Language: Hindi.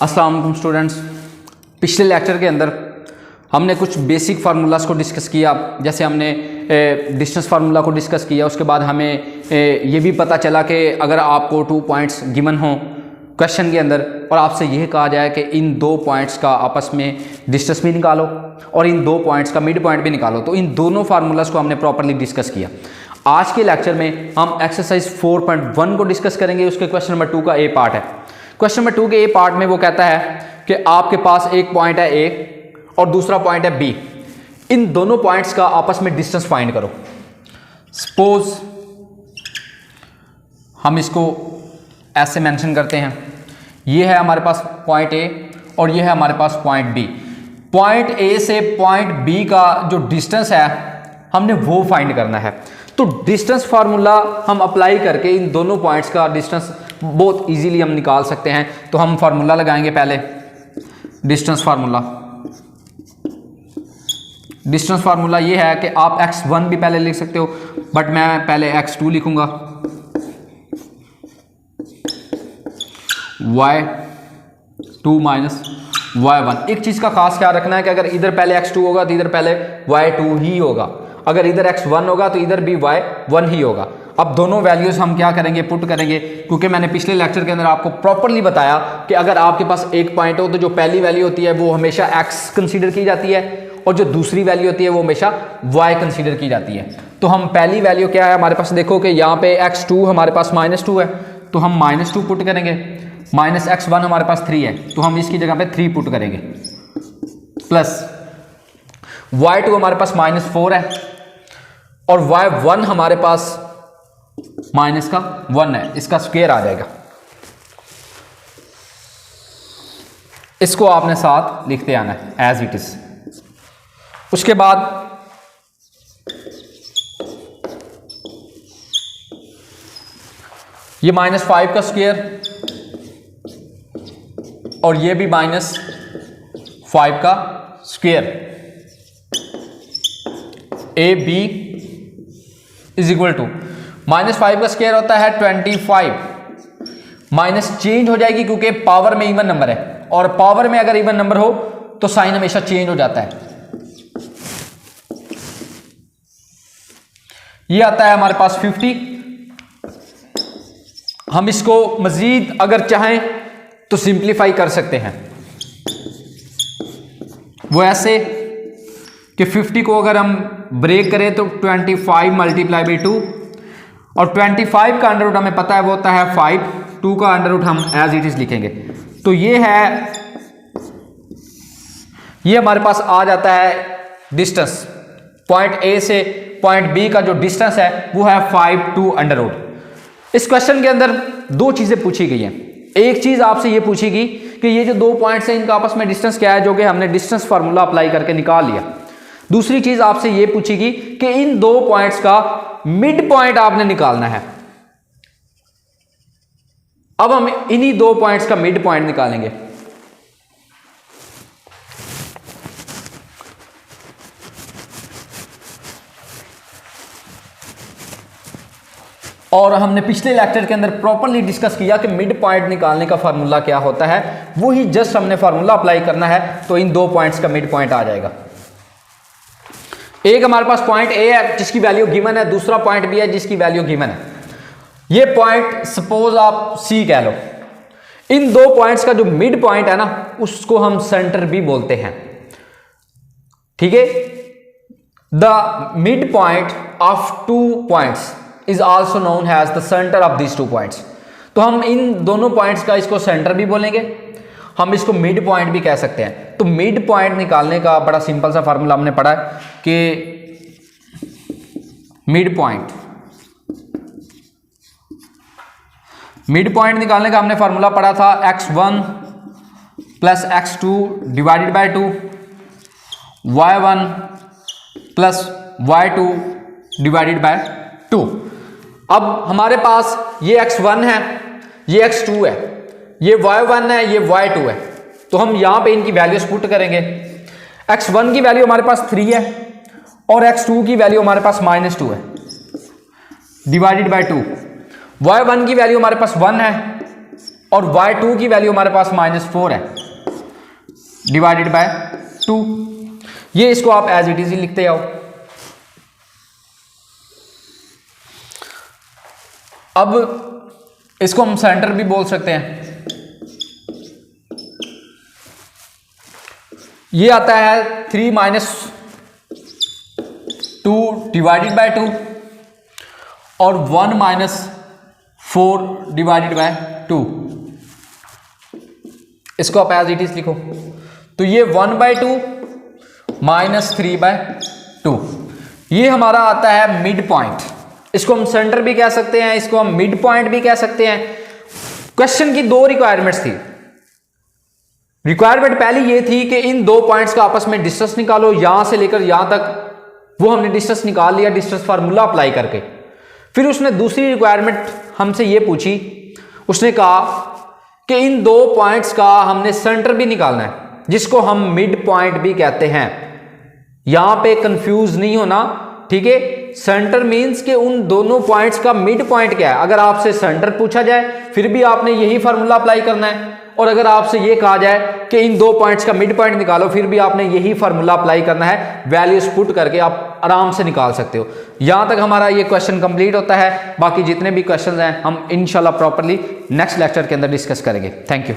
अस्सलाम वालेकुम स्टूडेंट्स। पिछले लेक्चर के अंदर हमने कुछ बेसिक फार्मूलाज को डिस्कस किया। जैसे हमने डिस्टेंस फार्मूला को डिस्कस किया, उसके बाद हमें ये भी पता चला कि अगर आपको 2 पॉइंट्स गिवन हों क्वेश्चन के अंदर और आपसे यह कहा जाए कि इन 2 पॉइंट्स का आपस में डिस्टेंस भी निकालो और इन 2 पॉइंट्स का मिड पॉइंट भी निकालो, तो इन दोनों फार्मूलाज को हमने प्रॉपर्ली डिस्कस किया। आज के लेक्चर में हम एक्सरसाइज 4.1 को डिस्कस करेंगे। उसके क्वेश्चन नंबर 2 का ए पार्ट है। क्वेश्चन नंबर 2 के ए पार्ट में वो कहता है कि आपके पास एक पॉइंट है ए और दूसरा पॉइंट है बी। इन दोनों पॉइंट्स का आपस में डिस्टेंस फाइंड करो। सपोज हम इसको ऐसे मेंशन करते हैं, ये है हमारे पास पॉइंट ए और ये है हमारे पास पॉइंट बी। पॉइंट ए से पॉइंट बी का जो डिस्टेंस है हमने वो फाइंड करना है। तो डिस्टेंस फार्मूला हम अप्लाई करके इन दोनों पॉइंट्स का डिस्टेंस बहुत इजीली हम निकाल सकते हैं। तो हम फार्मूला लगाएंगे पहले डिस्टेंस फार्मूला। डिस्टेंस फार्मूला ये है कि आप x1 भी पहले लिख सकते हो, बट मैं पहले x2 लिखूंगा। y2 minus y1। एक चीज का खास ख्याल रखना है कि अगर इधर पहले x2 होगा तो इधर पहले y2 ही होगा, अगर इधर x1 होगा तो इधर भी y1 ही होगा। अब दोनों वैल्यूज हम क्या करेंगे, पुट करेंगे, क्योंकि मैंने पिछले लेक्चर के अंदर आपको प्रॉपर्ली बताया कि अगर आपके पास एक पॉइंट हो तो जो पहली वैल्यू होती है वो हमेशा x कंसीडर की जाती है और जो दूसरी वैल्यू होती है वो हमेशा y कंसीडर की जाती है। तो हम पहली वैल्यू क्या है हमारे पास, देखो कि यहाँ पे x2 हमारे पास -2 है तो हम -2 पुट करेंगे, माइनस x1 हमारे पास 3 है तो हम इसकी जगह पे 3 पुट करेंगे, प्लस y2 हमारे पास -4 है और y1 हमारे पास -1 है, इसका स्क्वायर आ जाएगा। इसको आपने साथ लिखते आना है एज इट इज। उसके बाद ये -5 का स्क्वायर और ये भी -5 का square. A B is equal to -5 का स्क्वायर होता है 25, माइनस चेंज हो जाएगी क्योंकि पावर में इवन नंबर है और पावर में अगर इवन नंबर हो तो साइन हमेशा चेंज हो जाता है। ये आता है हमारे पास 50। हम इसको मजीद अगर चाहें तो सिंप्लीफाई कर सकते हैं, वो ऐसे कि 50 को अगर हम ब्रेक करें तो 25 मल्टीप्लाई बाई 2 और 25 का अंडर रूट हमें पता है वो होता है 5, 2 का अंडर रूट हम एज इट इज लिखेंगे। तो ये है, ये हमारे पास आ जाता है डिस्टेंस। पॉइंट ए से पॉइंट बी का जो डिस्टेंस है वो है 5 2 अंडर रूट। इस क्वेश्चन के अंदर 2 चीजें पूछी गई हैं। एक चीज आपसे ये पूछी गई कि ये जो 2 पॉइंट्स हैं इनका आपस में डिस्टेंस क्या है, जो कि हमने डिस्टेंस फार्मूला अप्लाई करके निकाल लिया। दूसरी चीज आपसे ये पूछी गई कि इन 2 पॉइंट्स का मिड पॉइंट आपने निकालना है। अब हम इन्हीं 2 पॉइंट्स का मिड पॉइंट निकालेंगे। और हमने पिछले लेक्चर के अंदर प्रॉपर्ली डिस्कस किया कि मिड पॉइंट निकालने का फार्मूला क्या होता है, वो ही जस्ट हमने फार्मूला अप्लाई करना है तो इन 2 पॉइंट्स का मिड पॉइंट आ जाएगा। एक हमारे पास पॉइंट ए है जिसकी वैल्यू गिवन है, दूसरा पॉइंट बी है जिसकी वैल्यू गिवन है। ये पॉइंट सपोज आप सी कह लो। इन 2 पॉइंट्स का जो मिड पॉइंट है ना उसको हम सेंटर भी बोलते हैं, ठीक है। The midpoint of 2 points is also known as the centre of this 2 points. तो हम इन दोनों पॉइंट्स का इसको सेंटर भी बोलेंगे, हम इसको मिड पॉइंट भी कह सकते हैं। तो मिड पॉइंट निकालने का बड़ा सिंपल सा फार्मूला हमने पढ़ा है कि मिड पॉइंट निकालने का हमने फार्मूला पढ़ा था x1 plus x2 divided by 2, y1 plus y2 divided by 2। अब हमारे पास ये x1 है, ये x2 है, ये y1 है, ये y2 है। तो हम यहां पे इनकी वैल्यूज पुट करेंगे। x1 की वैल्यू हमारे पास 3 है और x2 की वैल्यू हमारे पास -2 है डिवाइडेड बाय 2। y1 की वैल्यू हमारे पास 1 है और y2 की वैल्यू हमारे पास -4 है डिवाइडेड बाय 2। ये इसको आप एज इट इज ही लिखते जाओ। अब इसको हम सेंटर भी बोल सकते हैं। ये आता है 3 - 2 डिवाइडेड बाय 2 और 1 - 4 डिवाइडेड बाय 2। इसको आप एज इट इज लिखो। तो ये 1/2 -3/2 ये हमारा आता है मिड पॉइंट। इसको हम सेंटर भी कह सकते हैं, इसको हम मिड पॉइंट भी कह सकते हैं। क्वेश्चन की दो रिक्वायरमेंट्स थी। रिक्वायरमेंट पहली ये थी कि इन दो पॉइंट्स का आपस में डिस्टेंस निकालो, यहां से लेकर यहां तक। वो हमने डिस्टेंस निकाल लिया डिस्टेंस फार्मूला अप्लाई करके। फिर उसने दूसरी रिक्वायरमेंट हमसे ये पूछी, उसने कहा कि इन दो पॉइंट्स का हमने सेंटर भी निकालना है, जिसको हम मिड पॉइंट भी कहते हैं। यहां पे कंफ्यूज नहीं होना, ठीक है। सेंटर मींस कि उन दोनों पॉइंट्स का मिड पॉइंट क्या है। अगर आपसे सेंटर पूछा जाए फिर भी आपने यही फार्मूला अप्लाई करना है, और अगर आपसे ये कहा जाए कि इन दो पॉइंट्स का मिड पॉइंट निकालो फिर भी आपने यही फार्मूला अप्लाई करना है। वैल्यूज पुट करके आप आराम से निकाल सकते हो। यहां तक हमारा ये क्वेश्चन कंप्लीट होता है। बाकी जितने भी क्वेश्चन हैं हम इंशाल्लाह प्रॉपरली नेक्स्ट लेक्चर के अंदर डिस्कस करेंगे। Thank you.